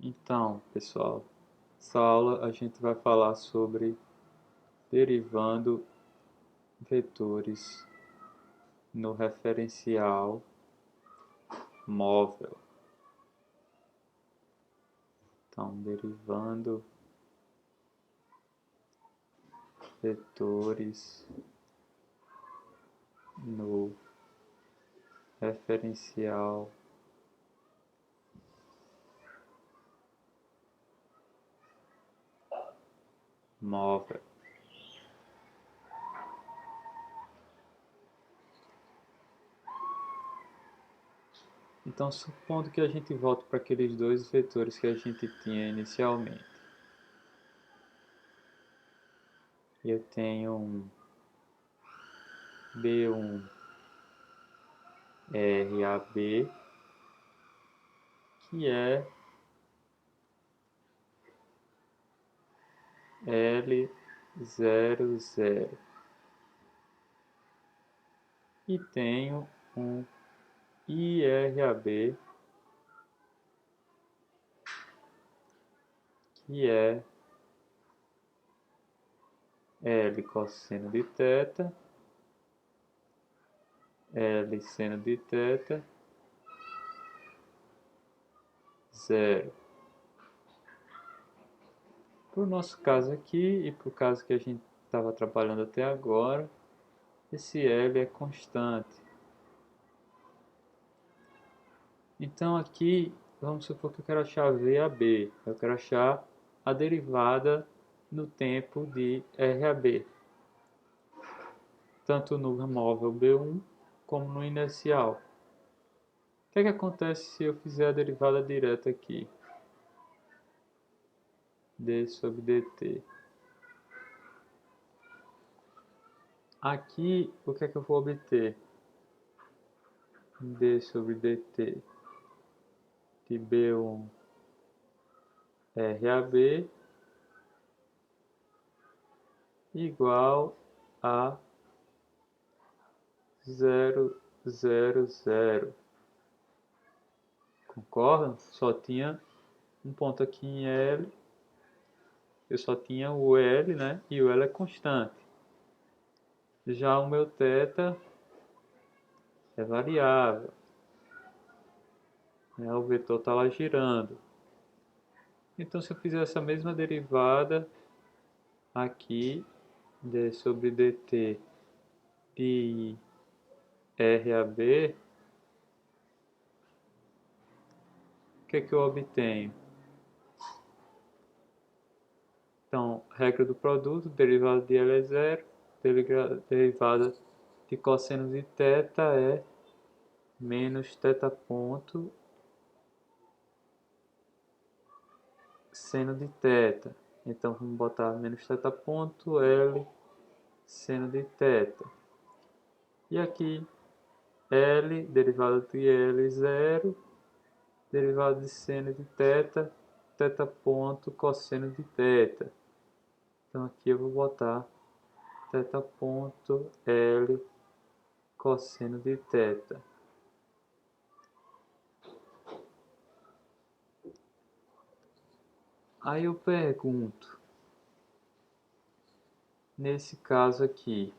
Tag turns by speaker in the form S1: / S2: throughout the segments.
S1: Então, pessoal, essa aula a gente vai falar sobre derivando vetores no referencial móvel. Então, derivando vetores no referencial móvel. Então, supondo que a gente volte para aqueles dois vetores que a gente tinha inicialmente. Eu tenho um B1 RAB, que é L00. E tenho um IRAB, que é L cosseno de θ, L seno de θ, 0. Para o nosso caso aqui e para o caso que a gente estava trabalhando até agora, esse L é constante. Então aqui, vamos supor que eu quero achar VAB. Eu quero achar a derivada no tempo de RAB, tanto no móvel B1 como no inercial. O que é que acontece se eu fizer a derivada direta aqui? D sobre dt. Aqui, o que é que eu vou obter? D sobre dt de B1 RAB igual a 0,00. Concordam? Só tinha um ponto aqui em L, eu só tinha o L, né? E o L é constante. Já o meu θ é variável, né? O vetor está lá girando. Então, se eu fizer essa mesma derivada aqui, d sobre dt de RAB, o que é que eu obtenho? Então, regra do produto, derivada de L é zero, derivada de cosseno de θ é menos θ ponto seno de θ. Então, vamos botar menos θ ponto L seno de θ. E aqui, L, derivada de L, zero, derivada de seno de θ, θ ponto cosseno de θ. Então, aqui eu vou botar θ ponto L cosseno de θ. Aí eu pergunto, nesse caso aqui,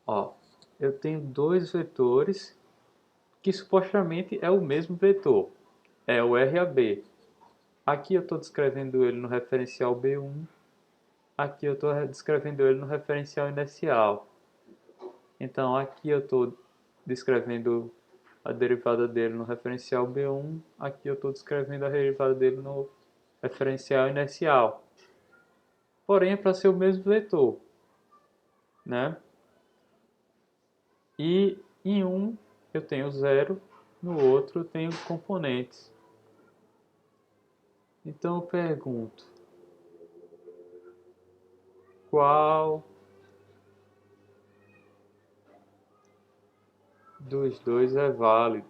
S1: ó, eu tenho dois vetores que supostamente é o mesmo vetor, é o RAB. Aqui eu estou descrevendo ele no referencial B1, aqui eu estou descrevendo ele no referencial inercial. Então aqui eu estou descrevendo a derivada dele no referencial B1, aqui eu estou descrevendo a derivada dele no referencial inercial. Porém é para ser o mesmo vetor, né? E em um eu tenho zero, no outro eu tenho componentes. Então eu pergunto, qual dos dois é válido?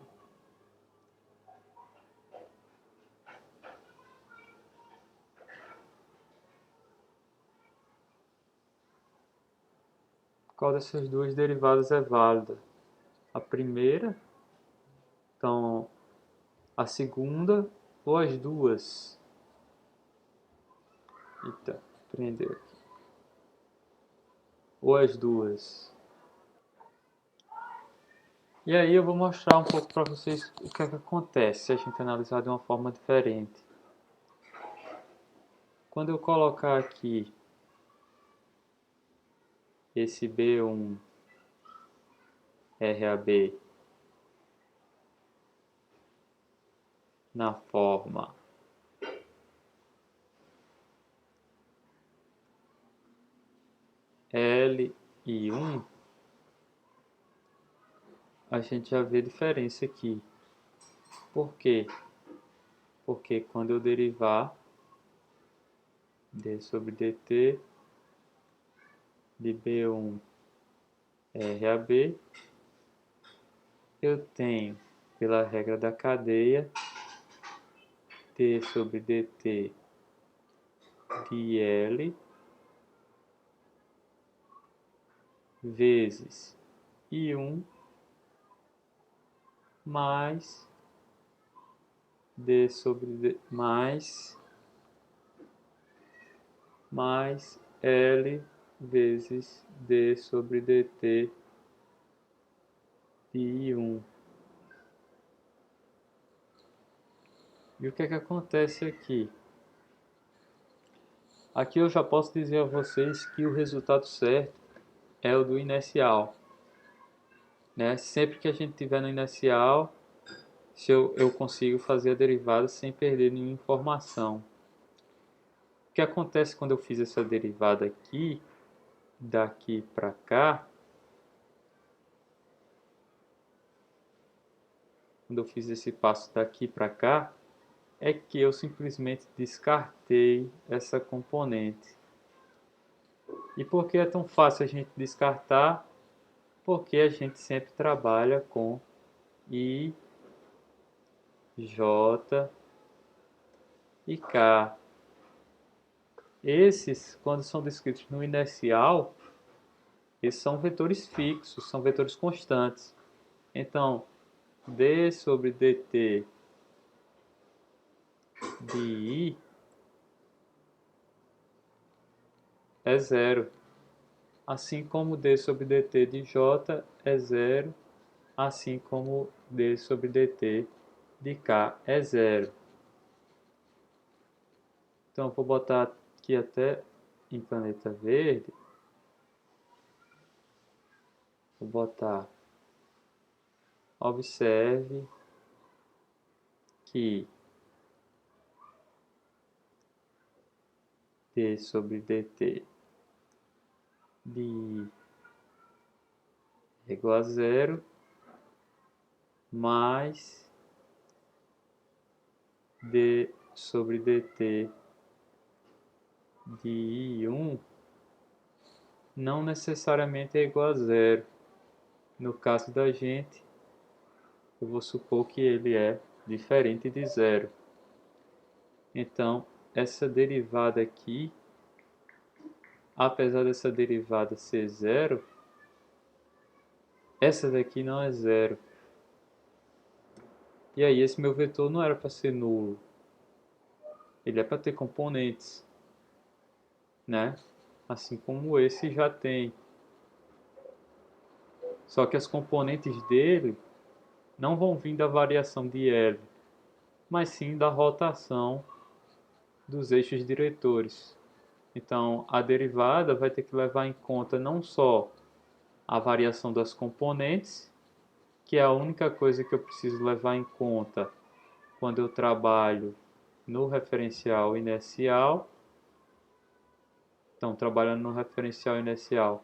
S1: Qual dessas duas derivadas é válida? A primeira Então, a segunda ou as duas? Eita, prendeu aqui. Ou as duas? E aí eu vou mostrar um pouco para vocês o que é que acontece se a gente analisar de uma forma diferente. Quando eu colocar aqui esse B1 RAB na forma Li1, a gente já vê a diferença aqui. Por quê? Porque quando eu derivar d sobre dt de B1 RAB, eu tenho, pela regra da cadeia, d sobre dt de L vezes I1 mais d sobre d mais L vezes d sobre dt de I1. E o que é que acontece aqui? Aqui eu já posso dizer a vocês que o resultado certo é o do inercial, né? Sempre que a gente tiver no inercial, se eu consigo fazer a derivada sem perder nenhuma informação. O que acontece quando eu fiz essa derivada aqui, daqui para cá, quando eu fiz esse passo daqui para cá, é que eu simplesmente descartei essa componente. E por que é tão fácil a gente descartar? Porque a gente sempre trabalha com I, J e K. Esses, quando são descritos no inercial, esses são vetores fixos, são vetores constantes. Então, d sobre dt de I é zero. Assim como d sobre dt de J é zero, assim como d sobre dt de K é zero. Então, vou botar aqui até em caneta verde. Vou botar, observe que d sobre dt de I é igual a zero, mais d sobre dt de I1 não necessariamente é igual a zero. No caso da gente, eu vou supor que ele é diferente de zero. Então, essa derivada aqui, apesar dessa derivada ser zero, essa daqui não é zero. E aí, esse meu vetor não era para ser nulo. Ele é para ter componentes, né? Assim como esse já tem. Só que as componentes dele não vão vir da variação de L, mas sim da rotação dos eixos diretores. Então, a derivada vai ter que levar em conta não só a variação das componentes, que é a única coisa que eu preciso levar em conta quando eu trabalho no referencial inercial. Então, trabalhando no referencial inercial,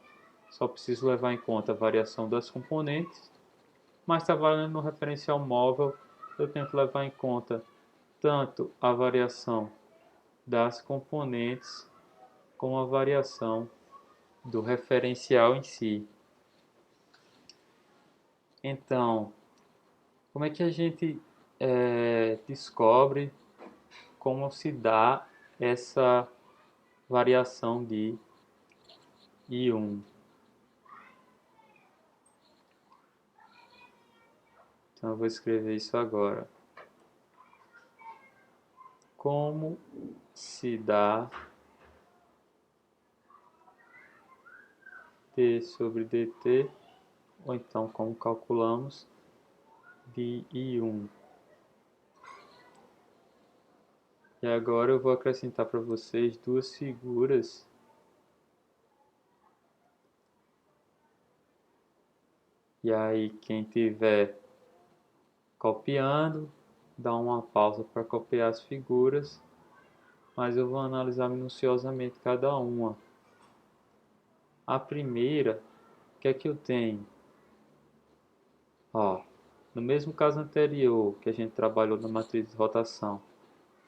S1: só preciso levar em conta a variação das componentes, mas trabalhando no referencial móvel, eu tenho que levar em conta tanto a variação das componentes como a variação do referencial em si. Então, como é que a gente descobre como se dá essa variação de I1? Então eu vou escrever isso agora. Como se dá d sobre dt, ou então como calculamos dI1. E agora eu vou acrescentar para vocês duas figuras. E aí quem tiver copiando, dá uma pausa para copiar as figuras, mas eu vou analisar minuciosamente cada uma. A primeira, o que é que eu tenho? Ó, no mesmo caso anterior que a gente trabalhou na matriz de rotação,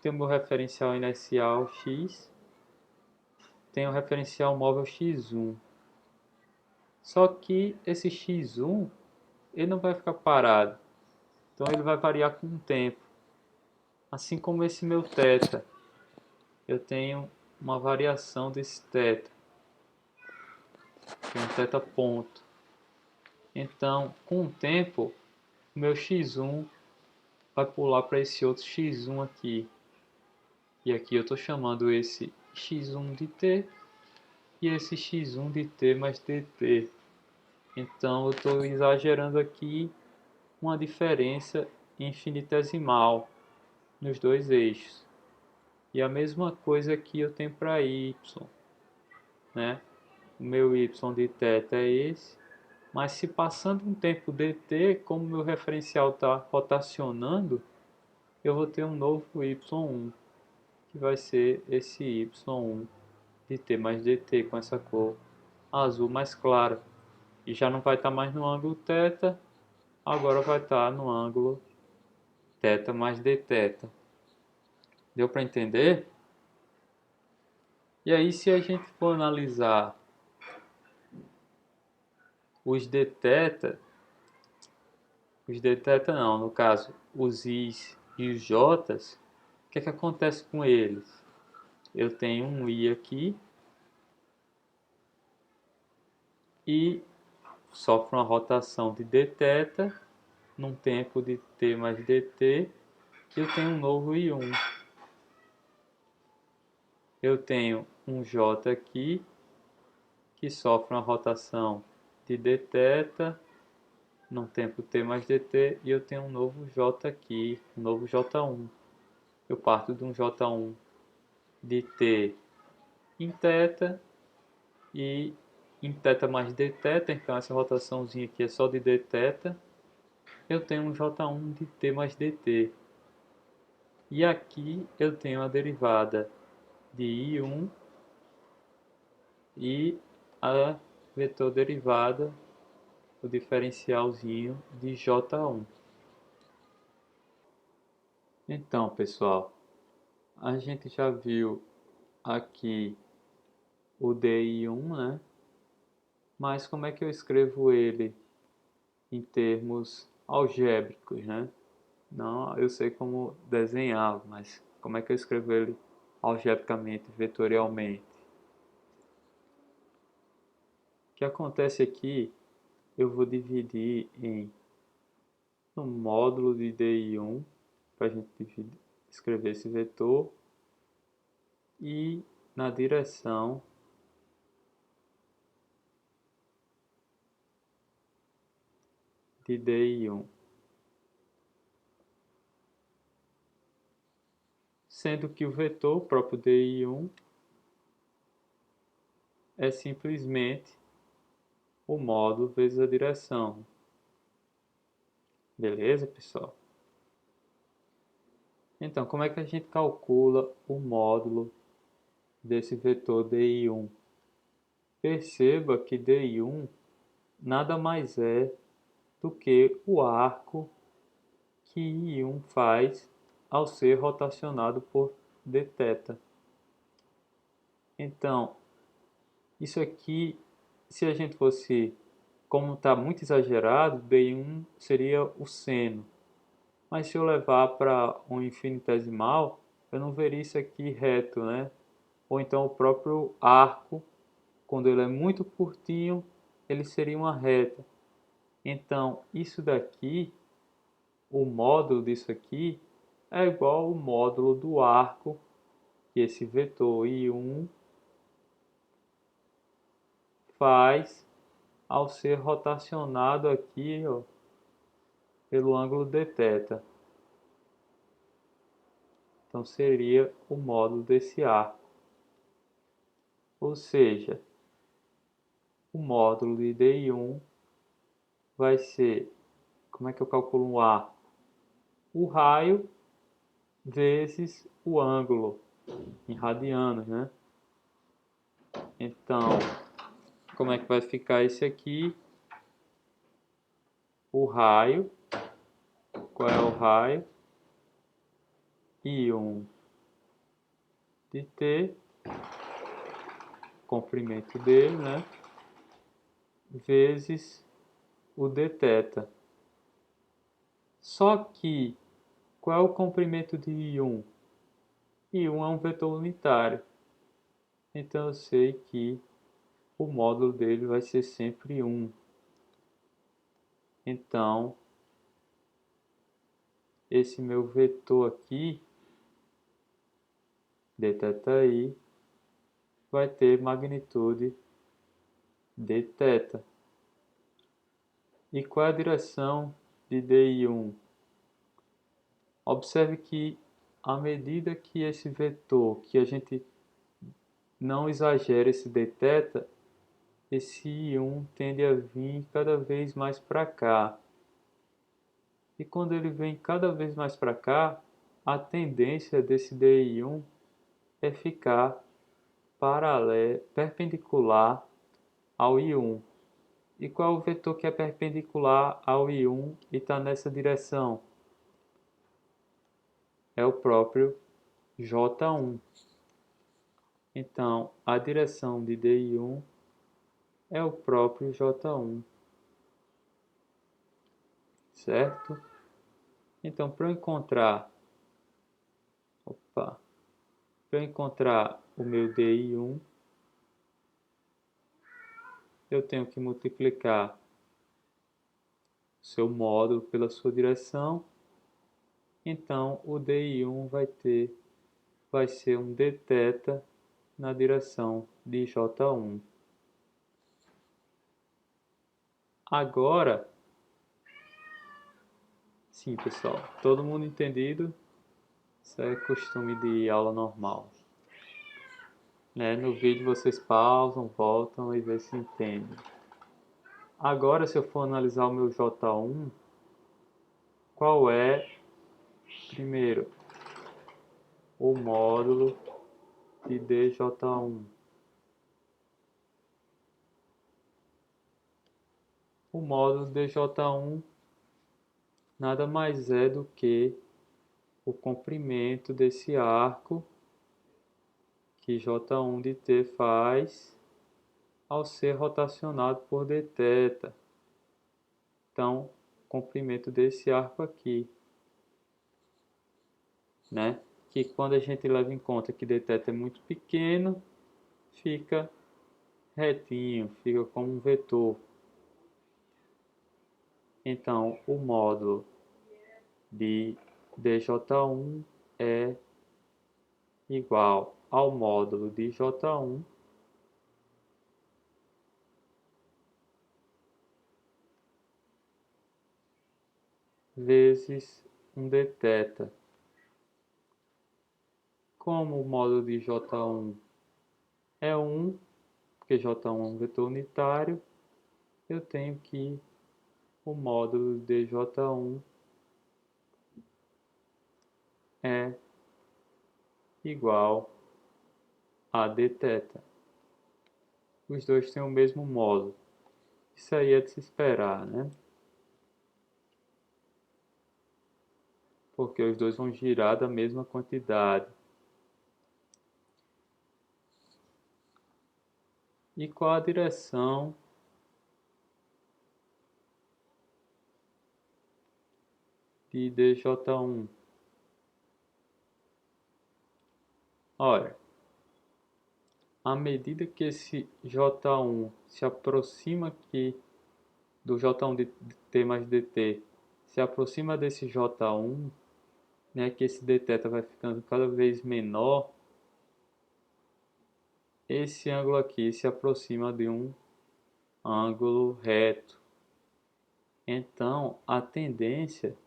S1: tem o meu referencial inicial x, tem o referencial móvel x1. Só que esse x1 ele não vai ficar parado, então ele vai variar com o tempo. Assim como esse meu θ, eu tenho uma variação desse θ, que é um θ ponto. Então, com o tempo, o meu x1 vai pular para esse outro x1 aqui. E aqui eu estou chamando esse x1 de t e esse x1 de t mais dt. Então eu estou exagerando aqui uma diferença infinitesimal nos dois eixos. E a mesma coisa aqui eu tenho para y, né? O meu y de θ é esse, mas se passando um tempo dt, como meu referencial está rotacionando, eu vou ter um novo y1, que vai ser esse y1 de t mais dt com essa cor azul mais clara. E já não vai estar mais no ângulo θ, agora vai estar no ângulo θ mais dθ. Deu para entender? E aí, se a gente for analisar os dθ, não, no caso, os i's e os j's, o que é que acontece com eles? Eu tenho um i aqui e sofre uma rotação de dθ num tempo de t mais dt, e eu tenho um novo i1. Eu tenho um j aqui que sofre uma rotação de dθ num tempo t mais dt, e eu tenho um novo j aqui, um novo j1. Eu parto de um j1 de t em θ e em θ mais dθ, então essa rotaçãozinha aqui é só de dθ. Eu tenho um j1 de t mais dt. E aqui eu tenho a derivada de i1 e a vetor derivada, o diferencialzinho de j1. Então, pessoal, a gente já viu aqui o DI1, né? Mas como é que eu escrevo ele em termos algébricos, né? Não, eu sei como desenhar, mas como é que eu escrevo ele algebricamente, vetorialmente? O que acontece aqui, eu vou dividir em um módulo de DI1, para a gente escrever esse vetor, e na direção de DI1. Sendo que o vetor, o próprio DI1, é simplesmente o módulo vezes a direção. Beleza, pessoal? Então, como é que a gente calcula o módulo desse vetor DI1? Perceba que DI1 nada mais é do que o arco que I1 faz ao ser rotacionado por dθ. Então, isso aqui, se a gente fosse, como está muito exagerado, DI1 seria o seno. Mas se eu levar para um infinitesimal, eu não veria isso aqui reto, né? Ou então o próprio arco, quando ele é muito curtinho, ele seria uma reta. Então, isso daqui o módulo disso aqui é igual ao módulo do arco que esse vetor I1 faz ao ser rotacionado aqui, ó, pelo ângulo dθ. Então seria o módulo desse arco. Ou seja, o módulo de DI1 vai ser, como é que eu calculo um arco? O raio vezes o ângulo, em radianos, né? Então, como é que vai ficar esse aqui? O raio, qual é o raio? I1 de T, comprimento dele, né? Vezes o dθ. Só que, qual é o comprimento de I1? I1 é um vetor unitário. Então eu sei que o módulo dele vai ser sempre 1. Então, esse meu vetor aqui, dθi, vai ter magnitude dθ. E qual é a direção de DI1? Observe que, à medida que esse vetor, que a gente não exagera esse dθ, esse I1 tende a vir cada vez mais para cá. E quando ele vem cada vez mais para cá, a tendência desse DI1 é ficar perpendicular ao I1. E qual é o vetor que é perpendicular ao I1 e está nessa direção? É o próprio J1. Então, a direção de DI1 é o próprio J1. Certo? Então, para eu encontrar o meu DI1, eu tenho que multiplicar o seu módulo pela sua direção. Então, o DI1 vai ser um dθ na direção de J1. Agora, sim, pessoal, todo mundo entendido? Isso é costume de aula normal. Né? No vídeo vocês pausam, voltam e vê se entendem. Agora, se eu for analisar o meu J1, qual é, primeiro, o módulo de dJ1? O módulo de dJ1 nada mais é do que o comprimento desse arco que J1 de T faz ao ser rotacionado por dθ. Então, comprimento desse arco aqui, né? Que quando a gente leva em conta que dθ é muito pequeno, fica retinho, fica como um vetor. Então, o módulo de dJ1 é igual ao módulo de J1 vezes um dθ. Como o módulo de J1 é 1, porque J1 é um vetor unitário, eu tenho que o módulo de J1 é igual a dθ. Os dois têm o mesmo módulo. Isso aí é de se esperar, né? Porque os dois vão girar da mesma quantidade. E qual a direção de dJ1? Olha, à medida que esse J1 se aproxima aqui do J1 de T mais dt, se aproxima desse J1, né, que esse dθ vai ficando cada vez menor, esse ângulo aqui se aproxima de um ângulo reto. Então, a tendência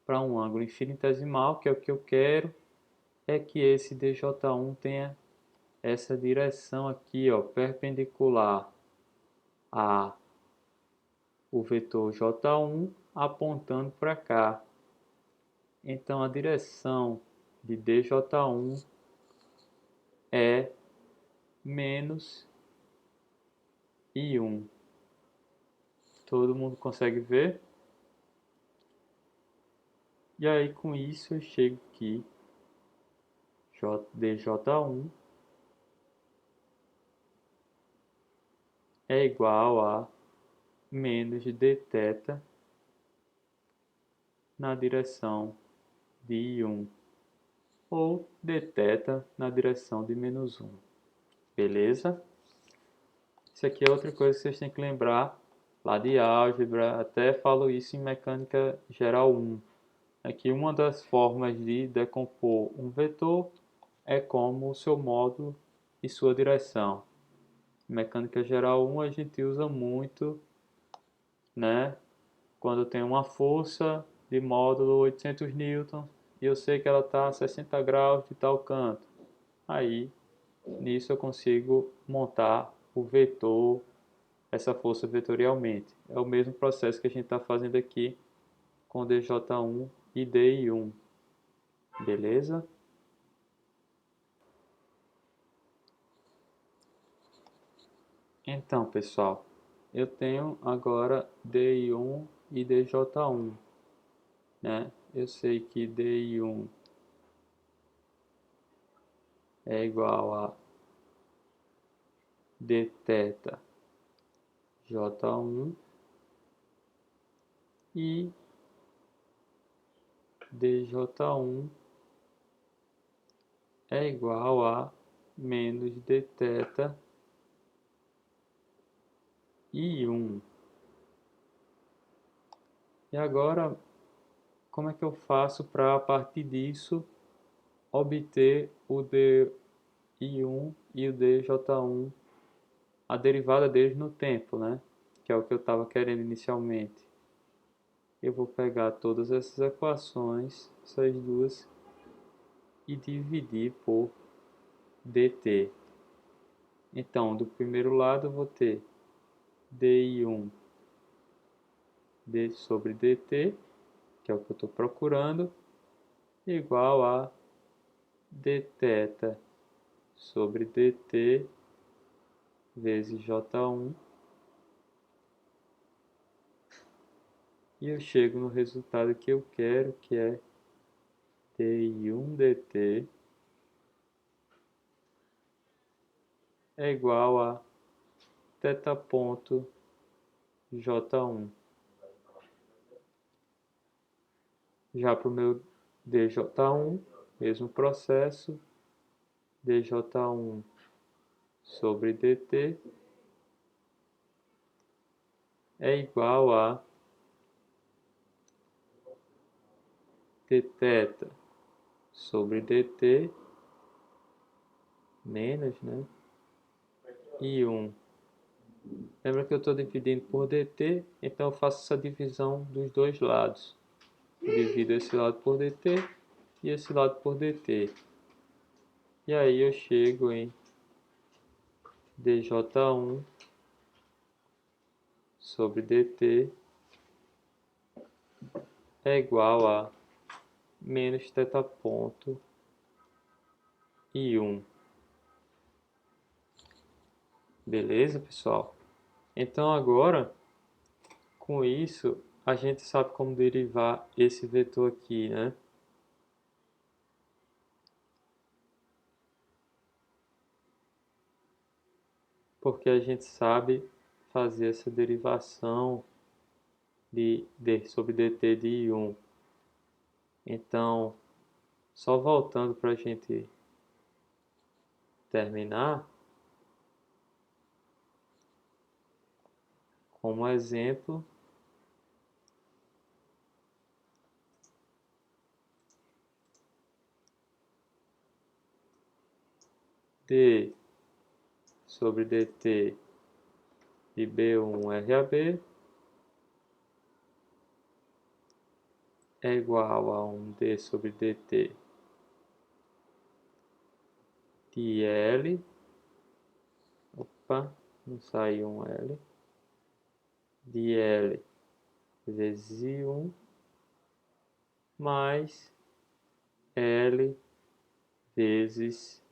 S1: para um ângulo infinitesimal, que é o que eu quero, é que esse dj1 tenha essa direção aqui, ó, perpendicular a o vetor j1 apontando para cá. Então, a direção de dj1 é menos I1. Todo mundo consegue ver? E aí, com isso, eu chego aqui, dj1 é igual a menos dθ na direção de I1, ou dθ na direção de menos 1. Beleza? Isso aqui é outra coisa que vocês têm que lembrar lá de álgebra, até falo isso em mecânica geral 1. É que uma das formas de decompor um vetor é como o seu módulo e sua direção. Em mecânica geral 1 a gente usa muito, né, quando tem uma força de módulo 800 newtons e eu sei que ela está a 60 graus de tal canto. Aí, nisso eu consigo montar o vetor, essa força vetorialmente. É o mesmo processo que a gente está fazendo aqui com dj1 e di1. Beleza? Então, pessoal, eu tenho agora di1 e dj1, né? Eu sei que di1 é igual a dθ j1 e dj1 é igual a menos dθ I1. E agora, como é que eu faço para, a partir disso, obter o di1 e o dj1, a derivada deles no tempo, né? Que é o que eu estava querendo inicialmente. Eu vou pegar todas essas equações, essas duas, e dividir por dt. Então, do primeiro lado eu vou ter di1 sobre dt, que é o que eu estou procurando, igual a dθ sobre dt vezes j1, e eu chego no resultado que eu quero, que é di1 dt é igual a θ ponto j1. Já para o meu dj1, mesmo processo, dj1 sobre dt é igual a dθ sobre dt menos, né, I1. Lembra que eu estou dividindo por dt, então eu faço essa divisão dos dois lados. Eu divido esse lado por dt e esse lado por dt. E aí eu chego em dj1 sobre dt é igual a menos θ ponto I1. Beleza, pessoal? Então agora, com isso, a gente sabe como derivar esse vetor aqui, né? Porque a gente sabe fazer essa derivação de d sobre dt de I1. Então, só voltando para a gente terminar, como exemplo, d sobre dt de B1 RAB é igual a um d sobre dt de L, opa, não saiu um L, de L vezes I1 mais L vezes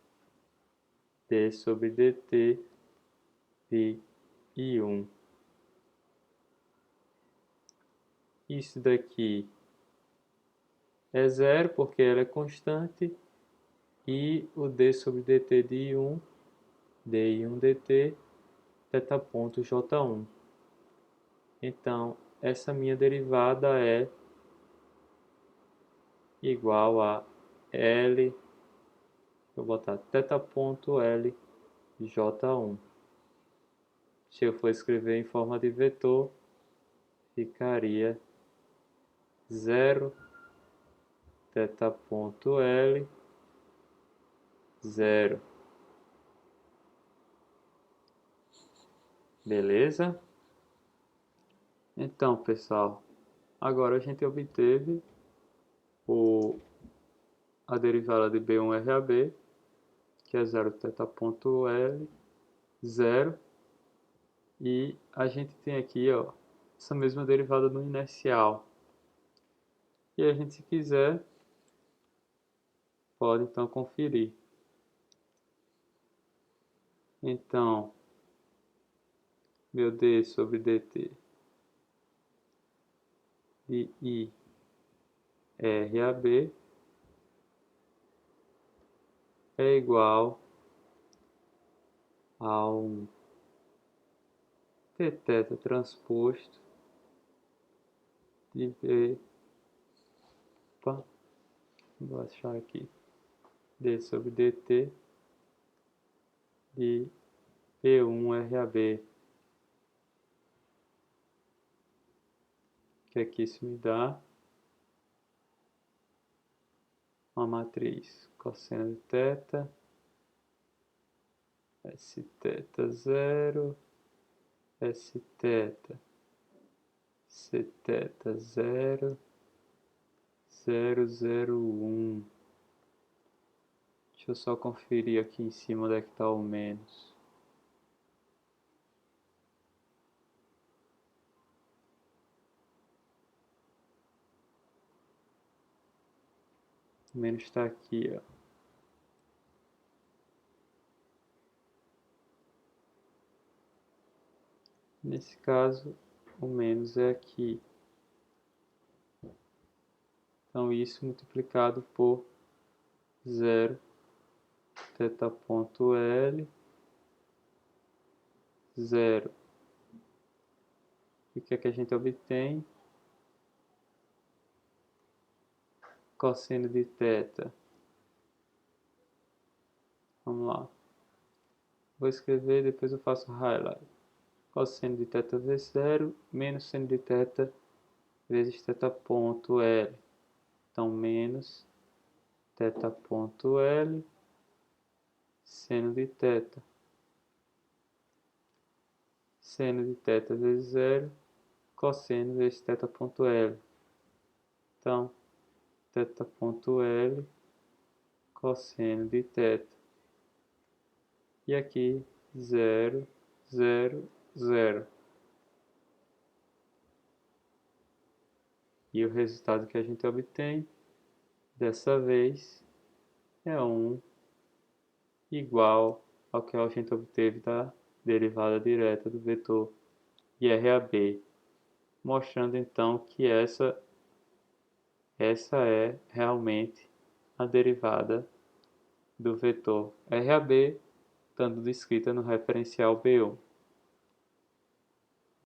S1: d sobre dt de I1. Isso daqui é zero porque ela é constante e o d sobre dt de I1, dI1 dt, θ ponto J1. Então, essa minha derivada é igual a L, vou botar θ ponto L J1. Se eu for escrever em forma de vetor, ficaria 0 θ ponto L 0. Beleza? Então, pessoal, agora a gente obteve a derivada de B1 RAB, que é 0 θ ponto L 0. E a gente tem aqui, ó, essa mesma derivada no inercial. E a gente, se quiser, pode então conferir. Então, meu d sobre dt de I RAB é igual a um Tθ transposto de B, opa, vou achar aqui, d sobre dt de P1 RAB, que aqui isso me dá uma matriz cosseno de θ, Sθ 0, Sθ, Cθ 0, 0, 0, 1. Deixa eu só conferir aqui em cima onde é que está o menos. O menos está aqui, ó. Nesse caso, o menos é aqui. Então, isso multiplicado por 0 θ ponto L 0. E o que é que a gente obtém? Cosseno de θ. Vamos lá. Vou escrever e depois eu faço highlight. Cosseno de θ vezes 0 menos seno de θ vezes θ ponto L. Então, menos θ ponto L seno de θ. Seno de θ vezes 0, cosseno vezes θ ponto L. Então, θ ponto L cosseno de θ. E aqui, 0, 0, 0. E o resultado que a gente obtém, dessa vez, é 1 igual ao que a gente obteve da derivada direta do vetor IRAB, mostrando então que essa é realmente a derivada do vetor RAB, estando descrita no referencial B1.